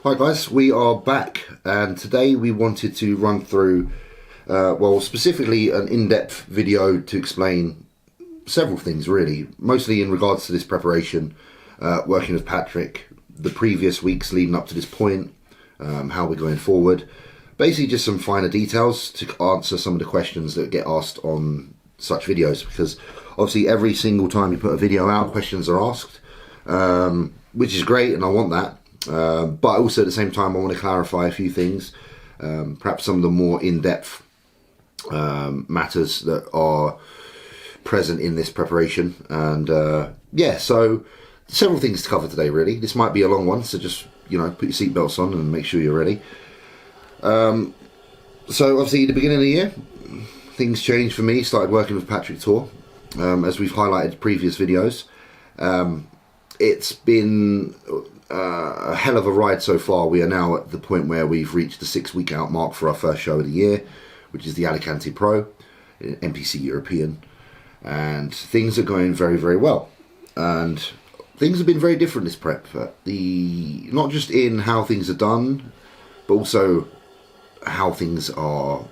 Hi guys, we are back, and today we wanted to run through, specifically an in-depth video to explain several things really, mostly in regards to this preparation, working with Patrick, the previous weeks leading up to this point, how we're going forward, basically just some finer details to answer some of the questions that get asked on such videos, because obviously every single time you put a video out, questions are asked, which is great and I want that. But also at the same time I want to clarify a few things, perhaps some of the more in-depth matters that are present in this preparation. And so several things to cover today really. This might be a long one, so just put your seatbelts on and make sure you're ready. So obviously at the beginning of the year things changed for me. Started working with Patrick Tour, as we've highlighted in previous videos. It's been a hell of a ride so far. We are now at the point where we've reached the 6-week out mark for our first show of the year, which is the Alicante Pro, NPC European, and things are going very, very well. And things have been very different this prep. Not just in how things are done, but also how things are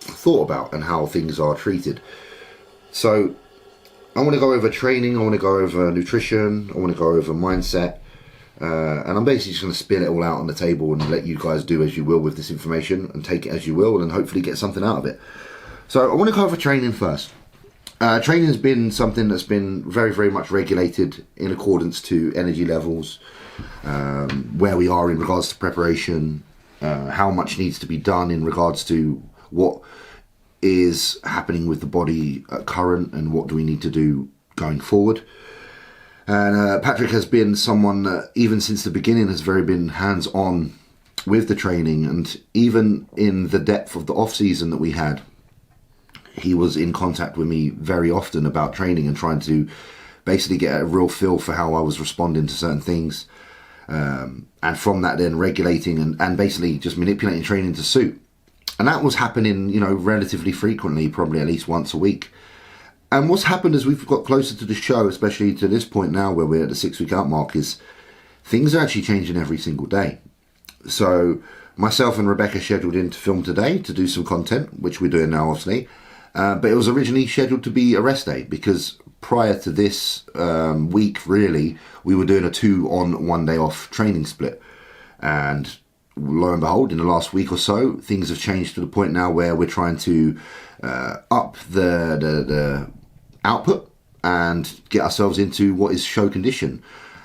thought about and how things are treated. So I want to go over training, I want to go over nutrition, I want to go over mindset, and I'm basically just going to spin it all out on the table and let you guys do as you will with this information and take it as you will and hopefully get something out of it. So I want to go over training first. Training has been something that's been very, very much regulated in accordance to energy levels, where we are in regards to preparation, how much needs to be done in regards to what is happening with the body at current and what do we need to do going forward. And Patrick has been someone that even since the beginning has been hands-on with the training, and even in the depth of the off-season that we had, he was in contact with me very often about training and trying to basically get a real feel for how I was responding to certain things, and from that then regulating and basically just manipulating training to suit. And that was happening, relatively frequently, probably at least once a week. And what's happened as we've got closer to the show, especially to this point now where we're at the 6-week out mark, is things are actually changing every single day. So myself and Rebecca scheduled in to film today to do some content, which we're doing now obviously. But it was originally scheduled to be a rest day because prior to this week really, we were doing a 2-on, 1 day off training split. And lo and behold, in the last week or so, things have changed to the point now where we're trying to up the output and get ourselves into what is show condition.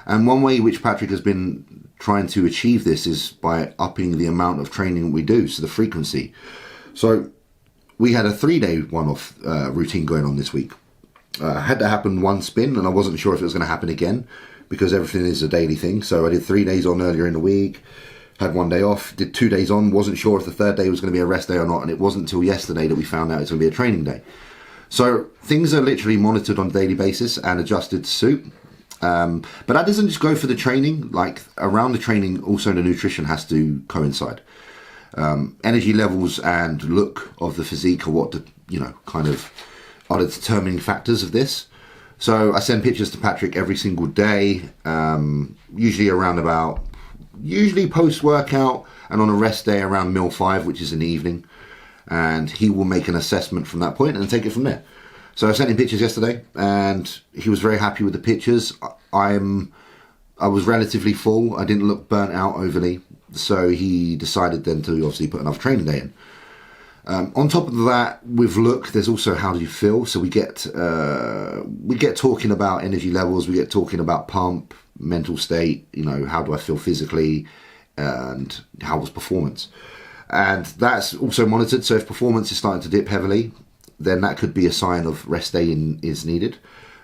And one way which Patrick has been trying to achieve this is by upping the amount of training we do, so the frequency. So we had a 3-day one-off routine going on this week. Had to happen one spin, and I wasn't sure if it was going to happen again because everything is a daily thing. So I did 3 days on earlier in the week, had 1 day off, did 2 days on, wasn't sure if the 3rd day was going to be a rest day or not, and it wasn't until yesterday that we found out it's going to be a training day. So things are literally monitored on a daily basis and adjusted to suit. But that doesn't just go for the training, like around the training also the nutrition has to coincide. Energy levels and look of the physique are what are the determining factors of this. So I send pictures to Patrick every single day, usually post-workout and on a rest day around meal 5, which is in the evening, and he will make an assessment from that point and take it from there. So I sent him pictures yesterday and he was very happy with the pictures. I was relatively full, I didn't look burnt out overly, so he decided then to obviously put another training day in. On top of that, with look, there's also how do you feel. So we get talking about energy levels, we get talking about pump, mental state, how do I feel physically, and how was performance. And that's also monitored. So if performance is starting to dip heavily, then that could be a sign of rest day is needed.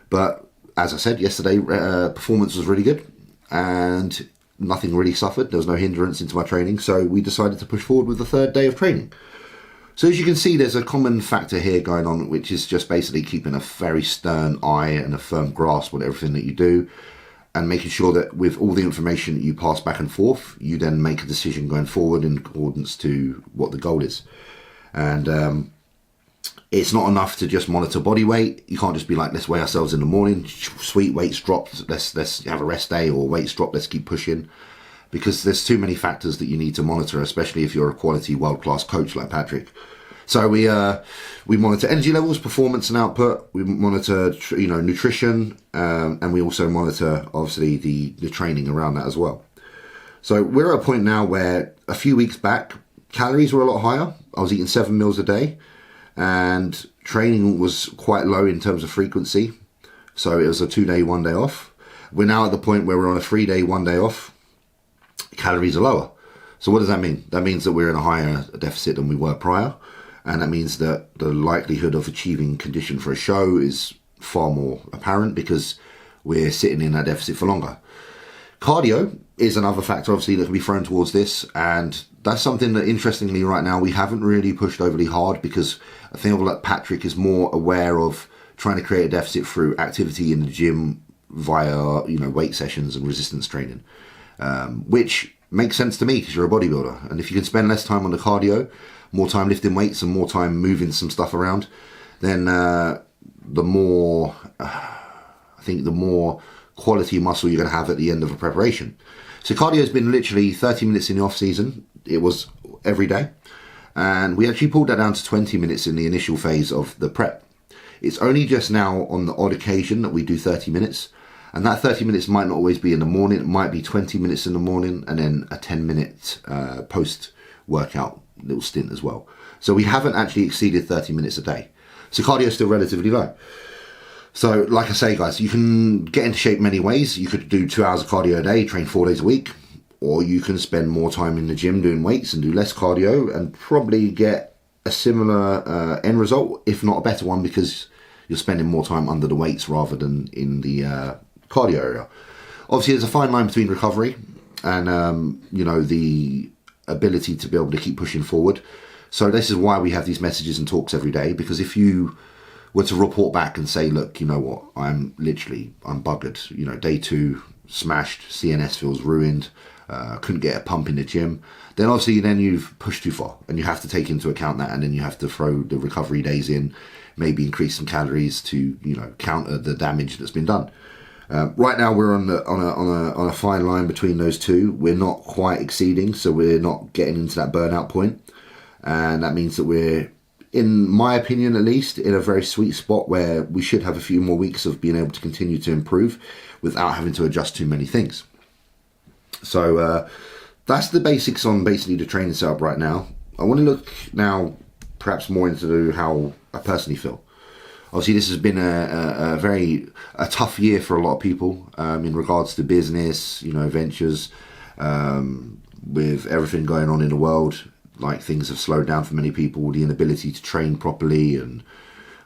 But as I said yesterday, performance was really good and nothing really suffered. There was no hindrance into my training. So we decided to push forward with the 3rd day of training. So as you can see, there's a common factor here going on, which is just basically keeping a very stern eye and a firm grasp on everything that you do, and making sure that with all the information that you pass back and forth, you then make a decision going forward in accordance to what the goal is. And it's not enough to just monitor body weight. You can't just be like, let's weigh ourselves in the morning, sweet, weights dropped, let's have a rest day, or weights dropped, let's keep pushing. because there's too many factors that you need to monitor, especially if you're a quality world-class coach like Patrick. So we monitor energy levels, performance and output. We monitor nutrition, and we also monitor obviously the training around that as well. So we're at a point now where a few weeks back, calories were a lot higher. I was eating 7 meals a day, and training was quite low in terms of frequency. So it was a 2-day, 1-day off. We're now at the point where we're on a 3-day, 1-day off. Calories are lower. So what does that mean? That means that we're in a higher deficit than we were prior. And that means that the likelihood of achieving condition for a show is far more apparent because we're sitting in that deficit for longer. Cardio is another factor, obviously, that can be thrown towards this. And that's something that, interestingly, right now, we haven't really pushed overly hard because I think like Patrick is more aware of trying to create a deficit through activity in the gym via, weight sessions and resistance training, which makes sense to me because you're a bodybuilder. And if you can spend less time on the cardio, more time lifting weights and more time moving some stuff around, then the more quality muscle you're going to have at the end of a preparation. So cardio has been literally 30 minutes in the off season. It was every day. And we actually pulled that down to 20 minutes in the initial phase of the prep. It's only just now on the odd occasion that we do 30 minutes. And that 30 minutes might not always be in the morning. It might be 20 minutes in the morning and then a 10-minute post-workout little stint as well. So we haven't actually exceeded 30 minutes a day. So cardio is still relatively low. So like I say, guys, you can get into shape many ways. You could do 2 hours of cardio a day, train 4 days a week, or you can spend more time in the gym doing weights and do less cardio and probably get a similar end result, if not a better one, because you're spending more time under the weights rather than in the cardio area. Obviously, there's a fine line between recovery and the ability to be able to keep pushing forward. So this is why we have these messages and talks every day, because if you were to report back and say, look, you know what, I'm buggered, day 2 smashed, CNS feels ruined, couldn't get a pump in the gym, then obviously then you've pushed too far, and you have to take into account that, and then you have to throw the recovery days in, maybe increase some calories to counter the damage that's been done. Right now we're on a fine line between those two. We're not quite exceeding, so we're not getting into that burnout point, and that means that we're, in my opinion at least, in a very sweet spot where we should have a few more weeks of being able to continue to improve without having to adjust too many things. So that's the basics on basically the training setup right now. I want to look now perhaps more into how I personally feel. Obviously, this has been a very tough year for a lot of people in regards to business, ventures, with everything going on in the world. Like, things have slowed down for many people, the inability to train properly, and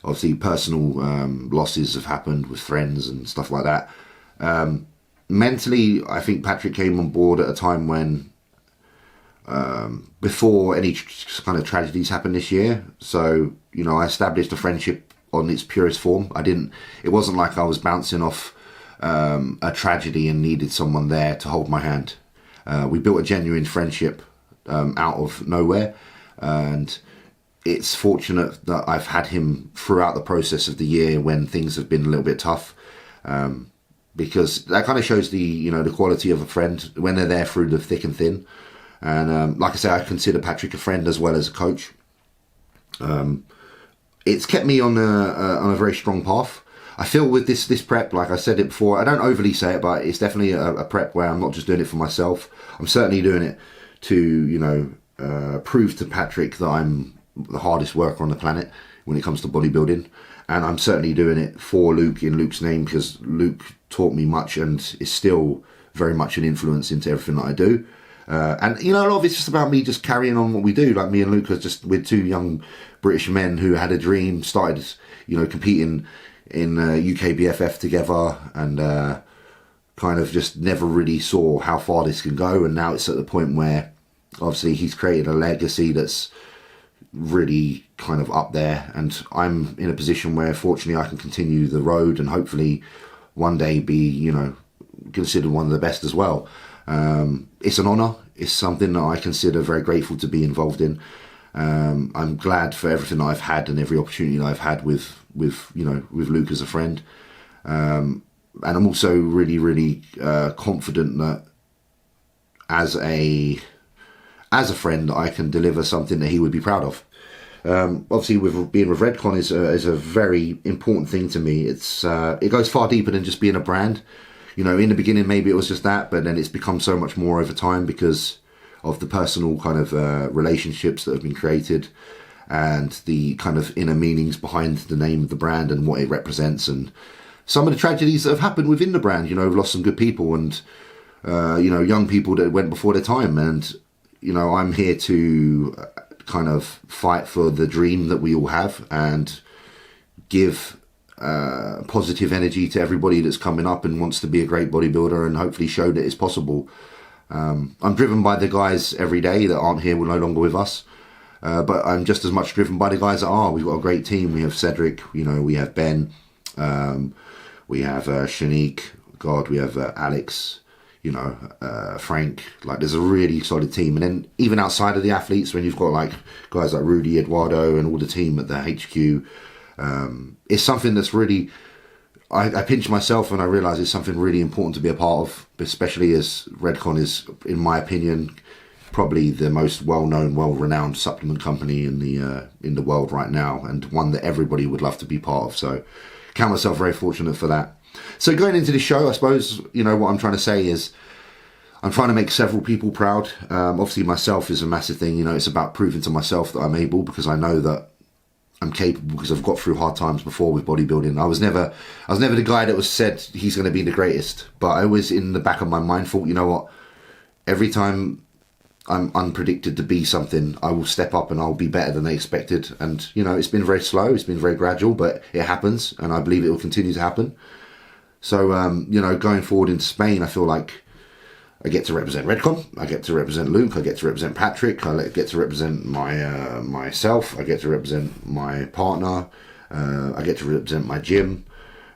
obviously personal losses have happened with friends and stuff like that. Mentally, I think Patrick came on board at a time when, before any kind of tragedies happened this year. So, I established a friendship on its purest form. It wasn't like I was bouncing off a tragedy and needed someone there to hold my hand. We built a genuine friendship out of nowhere, and it's fortunate that I've had him throughout the process of the year when things have been a little bit tough, because that kind of shows the quality of a friend when they're there through the thick and thin. And like I say, I consider Patrick a friend as well as a coach. It's kept me on a very strong path. I feel with this prep, like I said it before, I don't overly say it, but it's definitely a prep where I'm not just doing it for myself. I'm certainly doing it to prove to Patrick that I'm the hardest worker on the planet when it comes to bodybuilding, and I'm certainly doing it for Luke, in Luke's name, because Luke taught me much and is still very much an influence into everything that I do. And a lot of it's just about me just carrying on what we do. Like, me and Luke are just, we're 2 young British men who had a dream, started competing in UK BFF together, and kind of just never really saw how far this can go. And now it's at the point where obviously he's created a legacy that's really kind of up there, and I'm in a position where fortunately I can continue the road and hopefully one day be considered one of the best as well. It's an honour. It's something that I consider very grateful to be involved in. I'm glad for everything that I've had and every opportunity that I've had with Luke as a friend. And I'm also really, really confident that as a friend, I can deliver something that he would be proud of. Obviously, with being with Redcon is a very important thing to me. It goes far deeper than just being a brand. You know, in the beginning, maybe it was just that, but then it's become so much more over time because of the personal kind of relationships that have been created and the kind of inner meanings behind the name of the brand and what it represents, and some of the tragedies that have happened within the brand. You know, we've lost some good people and, you know, young people that went before their time. And, you know, I'm here to kind of fight for the dream that we all have and give positive energy to everybody that's coming up and wants to be a great bodybuilder and hopefully show that it's possible. I'm driven by the guys every day that aren't here, no longer with us, but I'm just as much driven by the guys that are. We've got a great team. We have Cedric, you know, we have Ben, we have Shanique, we have Alex, you know, Frank. Like, there's a really solid team. And then even outside of the athletes, when you've got like guys like Rudy, Eduardo, and all the team at the HQ, it's something that's really, I pinch myself and I realise it's something really important to be a part of, especially as Redcon is, in my opinion, probably the most well-known, well-renowned supplement company in the world right now, and one that everybody would love to be part of. So count myself very fortunate for that. So going into the show, I suppose, you know, what I'm trying to say is I'm trying to make several people proud. Obviously myself is a massive thing. You know, it's about proving to myself that I'm able, because I know that I'm capable, because I've got through hard times before with bodybuilding. I was never the guy that was said he's going to be the greatest, but I always in the back of my mind thought, you know what, every time I'm unpredicted to be something, I will step up and I'll be better than they expected. And, you know, it's been very slow, it's been very gradual, but it happens, and I believe it will continue to happen. So, you know, going forward into Spain, I feel like I get to represent Redcon, I get to represent Luke, I get to represent Patrick, I get to represent myself, I get to represent my partner, I get to represent my gym,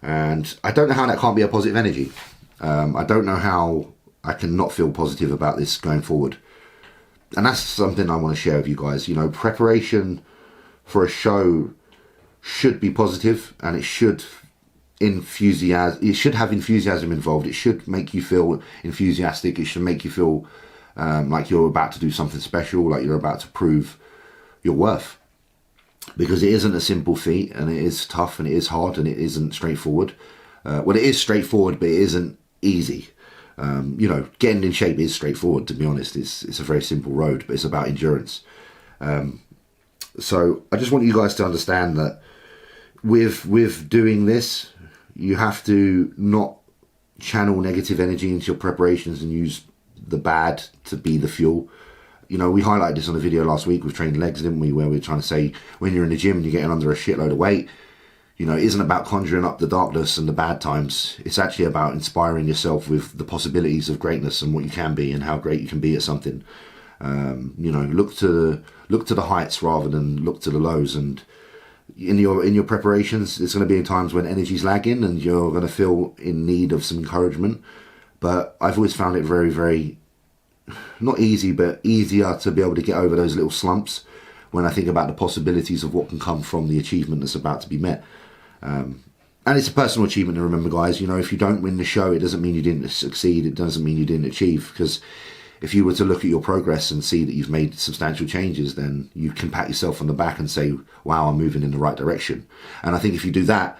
and I don't know how that can't be a positive energy. I don't know how I can not feel positive about this going forward. And that's something I want to share with you guys. You know, preparation for a show should be positive, and it should have enthusiasm involved. It should make you feel enthusiastic. It should make you feel like you're about to do something special, like you're about to prove your worth. Because it isn't a simple feat, and it is tough, and it is hard, and it isn't straightforward. Well, it is straightforward, but it isn't easy. You know, getting in shape is straightforward, to be honest. It's a very simple road, but it's about endurance. So I just want you guys to understand that with doing this, you have to not channel negative energy into your preparations and use the bad to be the fuel. You know, we highlighted this on a video last week with Trained Legs, didn't we? Where we were trying to say, when you're in the gym and you're getting under a shitload of weight, you know, it isn't about conjuring up the darkness and the bad times. It's actually about inspiring yourself with the possibilities of greatness and what you can be and how great you can be at something. You know, look to the heights rather than look to the lows. And in your preparations, there's going to be times when energy's lagging and you're going to feel in need of some encouragement. But I've always found it very, very, not easy, but easier to be able to get over those little slumps when I think about the possibilities of what can come from the achievement that's about to be met. And it's a personal achievement to remember, guys. You know, if you don't win the show, it doesn't mean you didn't succeed. It doesn't mean you didn't achieve. Because if you were to look at your progress and see that you've made substantial changes, then you can pat yourself on the back and say, wow, I'm moving in the right direction. And I think if you do that,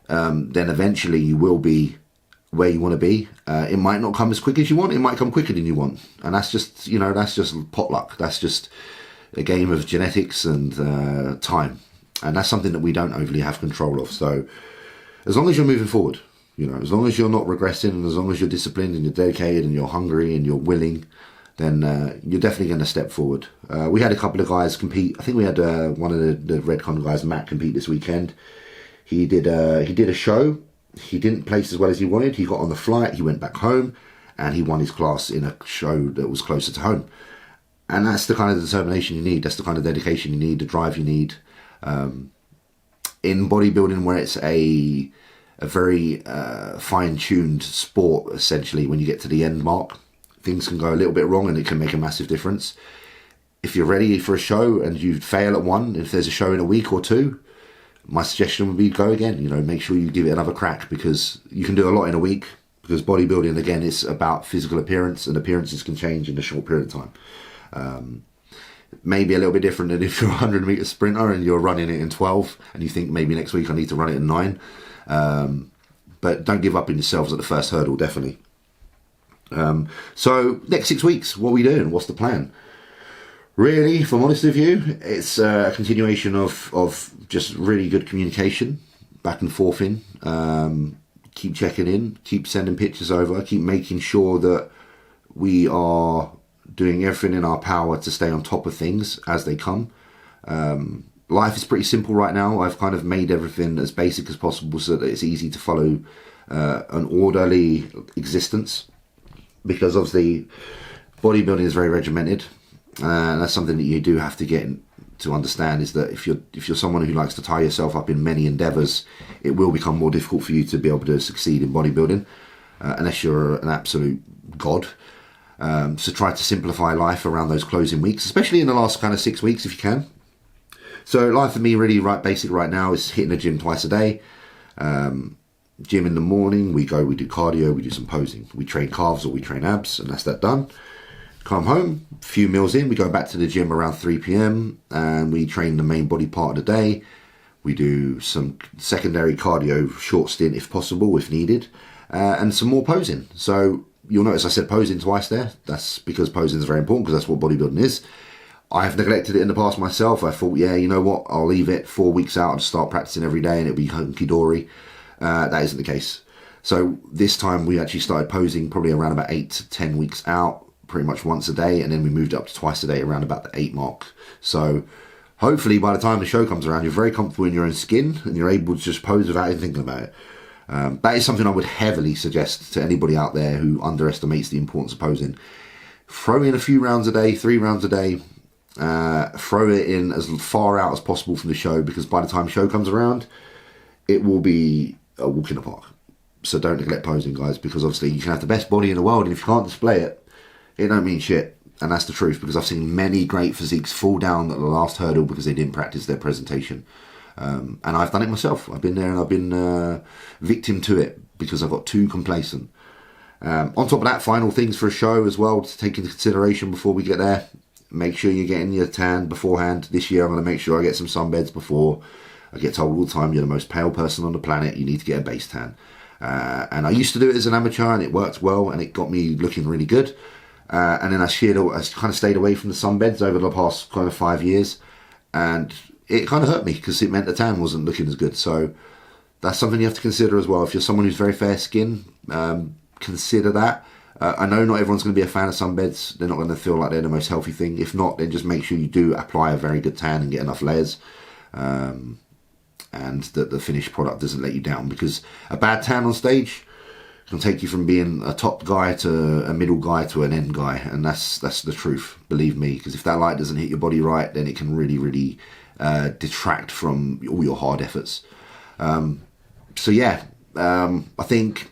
then eventually you will be where you want to be. It might not come as quick as you want. It might come quicker than you want. And that's just, you know, that's just potluck. That's just a game of genetics and time. And that's something that we don't overly have control of. So as long as you're moving forward, you know, as long as you're not regressing, and as long as you're disciplined and you're dedicated and you're hungry and you're willing, then you're definitely going to step forward. We had a couple of guys compete. I think we had one of the Redcon guys, Matt, compete this weekend. He did a show. He didn't place as well as he wanted. He got on the flight. He went back home, and he won his class in a show that was closer to home. And that's the kind of determination you need. That's the kind of dedication you need, the drive you need. In bodybuilding, where it's a very fine-tuned sport, essentially, when you get to the end mark, things can go a little bit wrong and it can make a massive difference. If you're ready for a show and you fail at one, if there's a show in a week or two, my suggestion would be go again. You know, make sure you give it another crack, because you can do a lot in a week, because bodybuilding, again, is about physical appearance, and appearances can change in a short period of time. Maybe a little bit different than if you're a 100-meter sprinter and you're running it in 12 and you think maybe next week I need to run it in 9. But don't give up on yourselves at the first hurdle, definitely. So next 6 weeks, what are we doing? What's the plan? Really, if I'm honest with you, it's a continuation of just really good communication, back and forth in. Keep checking in, keep sending pictures over, keep making sure that we are doing everything in our power to stay on top of things as they come. Life is pretty simple right now. I've kind of made everything as basic as possible so that it's easy to follow an orderly existence, because obviously bodybuilding is very regimented, and that's something that you do have to get to understand, is that if you're someone who likes to tie yourself up in many endeavours, it will become more difficult for you to be able to succeed in bodybuilding, unless you're an absolute god. So try to simplify life around those closing weeks, especially in the last kind of 6 weeks if you can. So life for me really basic right now is hitting the gym twice a day. Gym in the morning, we do cardio, we do some posing. We train calves or we train abs, and that's that done. Come home, a few meals in, we go back to the gym around 3 p.m. and we train the main body part of the day. We do some secondary cardio, short stint if possible, if needed, and some more posing. So you'll notice I said posing twice there. That's because posing is very important, because that's what bodybuilding is. I have neglected it in the past myself. I thought, yeah, you know what, I'll leave it 4 weeks out and start practicing every day and it'll be hunky-dory. That isn't the case. So this time we actually started posing probably around about 8 to 10 weeks out, pretty much once a day, and then we moved up to twice a day around about the 8 mark. So hopefully by the time the show comes around, you're very comfortable in your own skin and you're able to just pose without even thinking about it. That is something I would heavily suggest to anybody out there who underestimates the importance of posing. Throw in a few rounds a day, 3 rounds a day. Throw it in as far out as possible from the show, because by the time the show comes around, it will be a walk in the park. So don't neglect posing, guys, because obviously you can have the best body in the world, and if you can't display it, it don't mean shit. And that's the truth, because I've seen many great physiques fall down at the last hurdle because they didn't practice their presentation. And I've done it myself. I've been there and I've been victim to it because I got too complacent. On top of that, final things for a show as well to take into consideration before we get there. Make sure you're getting your tan beforehand. This year I'm going to make sure I get some sunbeds before. I get told all the time, you're the most pale person on the planet, you need to get a base tan. And I used to do it as an amateur and it worked well and it got me looking really good. And then I kind of stayed away from the sunbeds over the past kind of 5 years. And it kind of hurt me because it meant the tan wasn't looking as good. So that's something you have to consider as well. If you're someone who's very fair skinned, consider that. I know not everyone's going to be a fan of sunbeds. They're not going to feel like they're the most healthy thing. If not, then just make sure you do apply a very good tan and get enough layers. And that the finished product doesn't let you down, because a bad tan on stage can take you from being a top guy to a middle guy to an end guy. And that's the truth, believe me, because if that light doesn't hit your body right, then it can really, really detract from all your hard efforts. So yeah, I think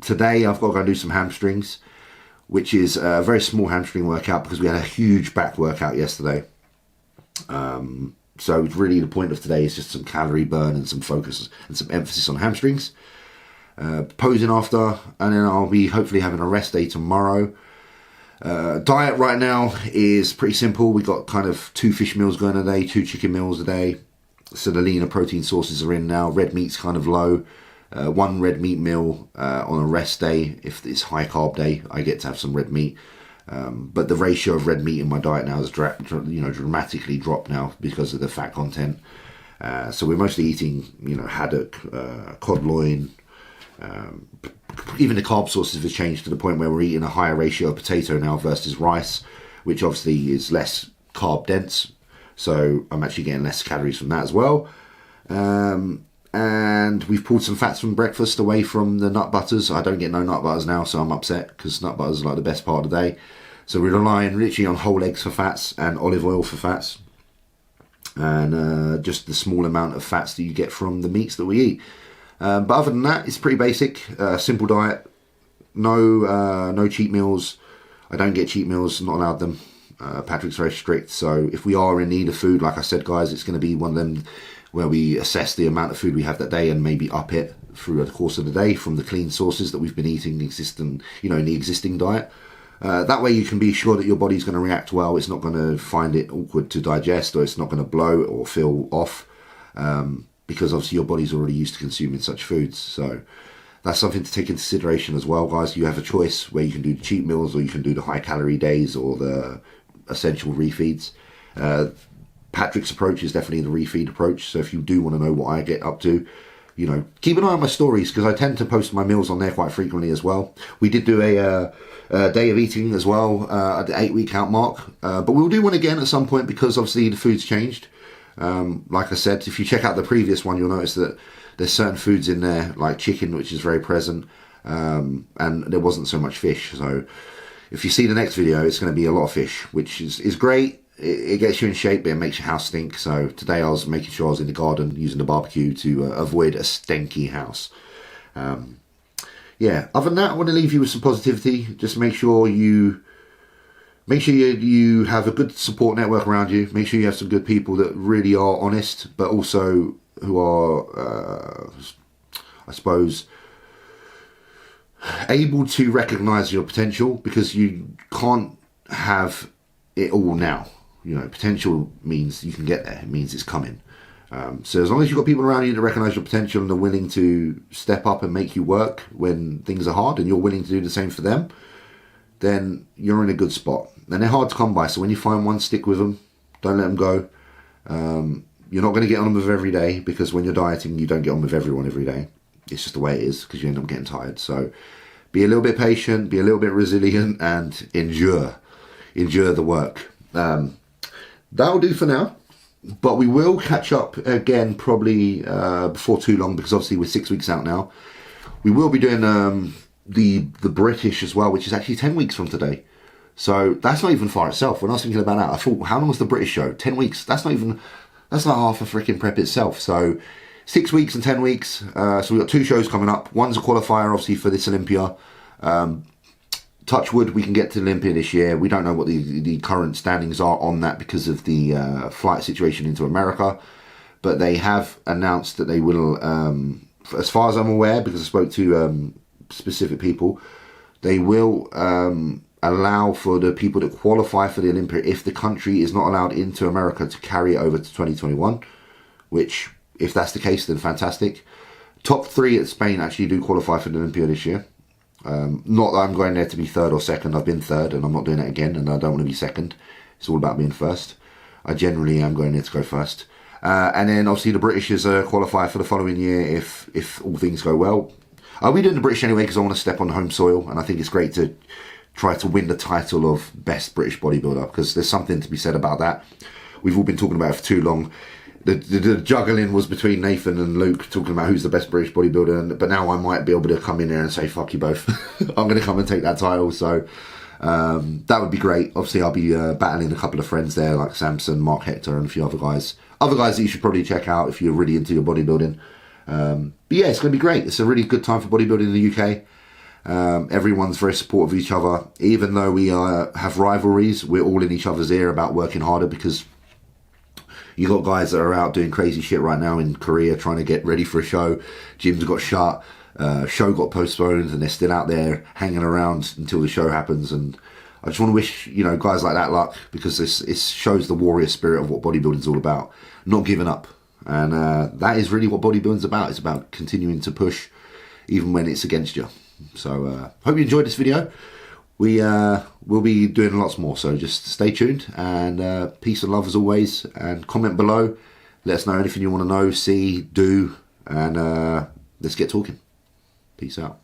today I've got to go do some hamstrings, which is a very small hamstring workout because we had a huge back workout yesterday. So really the point of today is just some calorie burn and some focus and some emphasis on hamstrings. Posing after, and then I'll be hopefully having a rest day tomorrow. Diet right now is pretty simple. We've got kind of 2 fish meals going a day, 2 chicken meals a day. So the leaner protein sources are in now. Red meat's kind of low. 1 red meat meal on a rest day. If it's high carb day, I get to have some red meat. But the ratio of red meat in my diet now has dramatically dropped now because of the fat content. So we're mostly eating, haddock, cod loin. Even the carb sources have changed to the point where we're eating a higher ratio of potato now versus rice, which obviously is less carb dense. So I'm actually getting less calories from that as well. And we've pulled some fats from breakfast away from the nut butters. I don't get no nut butters now, so I'm upset because nut butters are like the best part of the day. So we're relying literally on whole eggs for fats and olive oil for fats. And just the small amount of fats that you get from the meats that we eat. But other than that, it's pretty basic, simple diet. No cheat meals. I don't get cheat meals, not allowed them. Patrick's very strict, so if we are in need of food, like I said, guys, it's going to be one of them where we assess the amount of food we have that day and maybe up it through the course of the day from the clean sources that we've been eating in the existing diet. That way you can be sure that your body's going to react well. It's not going to find it awkward to digest, or it's not going to blow or feel off, because obviously your body's already used to consuming such foods. So that's something to take into consideration as well, guys. You have a choice where you can do the cheat meals, or you can do the high calorie days, or the essential refeeds. Patrick's approach is definitely the refeed approach. So if you do want to know what I get up to, keep an eye on my stories, because I tend to post my meals on there quite frequently as well. We did do a day of eating as well at the 8-week count mark, but we'll do one again at some point, because obviously the food's changed. Like I said, if you check out the previous one, you'll notice that there's certain foods in there, like chicken, which is very present, and there wasn't so much fish. So if you see the next video, it's going to be a lot of fish, which is great. It gets you in shape, but it makes your house stink. So today I was making sure I was in the garden using the barbecue to avoid a stinky house. Yeah, other than that, I want to leave you with some positivity. Just make sure you have a good support network around you. Make sure you have some good people that really are honest, but also who are, I suppose, able to recognize your potential, because you can't have it all now. Potential means you can get there. It means it's coming. So as long as you've got people around you that recognize your potential and are willing to step up and make you work when things are hard, and you're willing to do the same for them, then you're in a good spot. And they're hard to come by. So when you find one, stick with them. Don't let them go. You're not going to get on with every day, because when you're dieting, you don't get on with everyone every day. It's just the way it is, because you end up getting tired. So be a little bit patient, be a little bit resilient, and endure the work. That'll do for now, but we will catch up again probably before too long, because obviously we're 6 weeks out now. We will be doing the British as well, which is actually 10 weeks from today. So that's not even far itself. When I was thinking about that, I thought, how long was the British show? 10 weeks. That's not half a freaking prep itself. So 6 weeks and 10 weeks. So we've got 2 shows coming up. One's a qualifier, obviously, for this Olympia. Touch wood, we can get to Olympia this year. We don't know what the current standings are on that because of the flight situation into America. But they have announced that they will, as far as I'm aware, because I spoke to specific people, they will allow for the people that qualify for the Olympia, if the country is not allowed into America, to carry it over to 2021. Which, if that's the case, then fantastic. Top 3 at Spain actually do qualify for the Olympia this year. Not that I'm going there to be 3rd or 2nd. I've been 3rd, and I'm not doing it again, and I don't want to be 2nd. It's all about being 1st. I generally am going there to go 1st. And then obviously the British is a qualifier for the following year if all things go well. I'll be doing the British anyway, because I want to step on home soil, and I think it's great to try to win the title of Best British Bodybuilder, because there's something to be said about that. We've all been talking about it for too long. The juggling was between Nathan and Luke, talking about who's the best British bodybuilder, but now I might be able to come in there and say, fuck you both. I'm going to come and take that title. So that would be great. Obviously, I'll be battling a couple of friends there, like Samson, Mark Hector, and a few other guys. Other guys that you should probably check out if you're really into your bodybuilding. But yeah, it's going to be great. It's a really good time for bodybuilding in the UK. Everyone's very supportive of each other. Even though we have rivalries, we're all in each other's ear about working harder, because you got guys that are out doing crazy shit right now in Korea trying to get ready for a show. Gyms got shut, show got postponed, and they're still out there hanging around until the show happens. And I just want to wish guys like that luck, because it shows the warrior spirit of what bodybuilding's all about. Not giving up. And that is really what bodybuilding's about. It's about continuing to push even when it's against you. So hope you enjoyed this video. We'll be doing lots more, so just stay tuned, and peace and love as always, and comment below. Let us know anything you want to know, see, do, and let's get talking. Peace out.